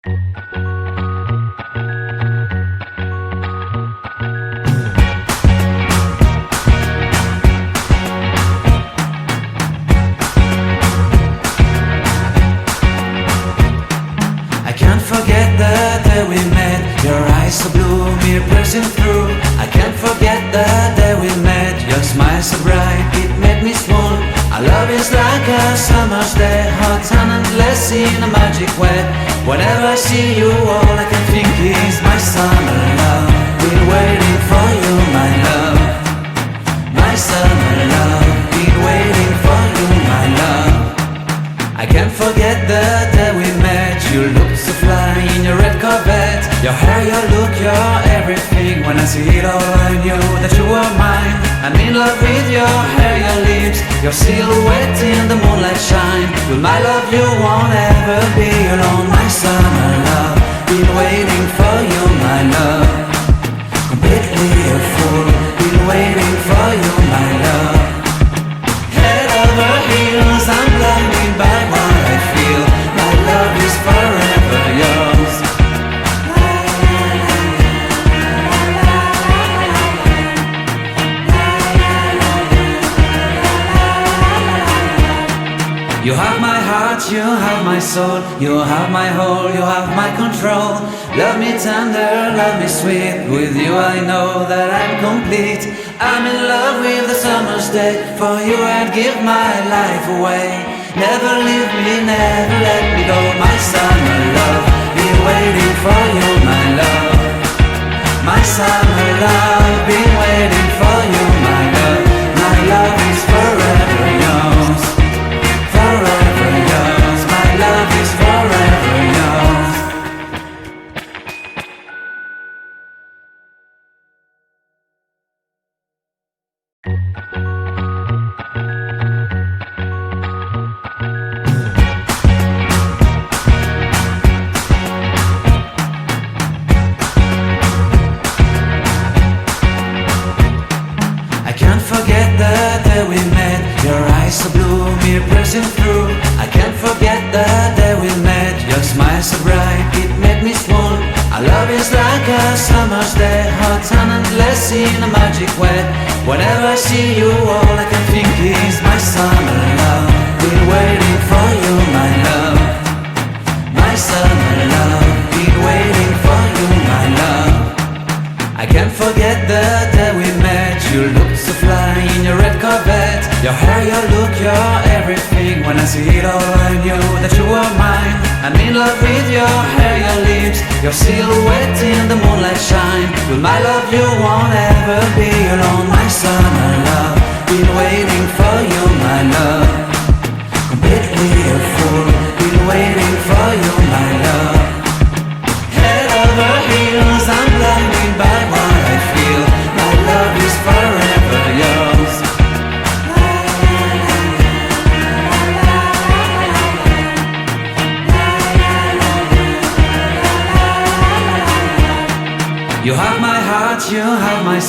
I can't forget the day we met. Your eyes so blue, me piercing through. I can't forget the day we met. Your smile so bright, it made me swoon. Our love is like a summer's day, hot and endless in a magic way. Whenever I see you, all I can think is my summer love. Been waiting for you, my love. My summer love. Been waiting for you, my love. I can't forget the day we met. You looked so fly in your red Corvette. Your hair, your look, your everything. When I see it all, I knew that you were mine. I'm in love with your hair, your lips, your silhouette in the moonlight shine. With my love you won't ever be alone. My summer love, been waiting for you, my love. Completely a fool, been waiting for you, my love. Head over heels, I'm blinded by what I feel. My love is forever yours. You have my heart, you have my soul. You have my whole, you have my control. Love me tender, love me sweet. With you I know that I'm complete. I'm in love with the summer's day. For you I'd give my life away. Never leave me, never let me go. My summer love, been waiting for you, my love. My summer love, been waiting for you, my love. My love is forever yours. Forever yours, my love is forever yours. I can't forget the day we met. Your eyes so blue, me piercing through. I can't forget the day we met. Your smile so bright, it made me swoon. Our love is like a summer's day, hot and endless in a magic way. Whenever I see you, all I can think is my summer love. Been waiting for you, my love. My summer love. Been waiting for you, my love. I can't forget the day we met. You looked so fly in your red Corvette. Your hair, your look, your everything. When I see it all, I knew that you were mine. I'm in love with your hair, your lips, your silhouette in the moonlight shine. With my love you won't ever be alone. My summer love, been waiting for you, my love. Completely a fool, been waiting for you, my love. Head over heels, I'm blinded by what I feel. My love is forever yours. You have my heart, you have my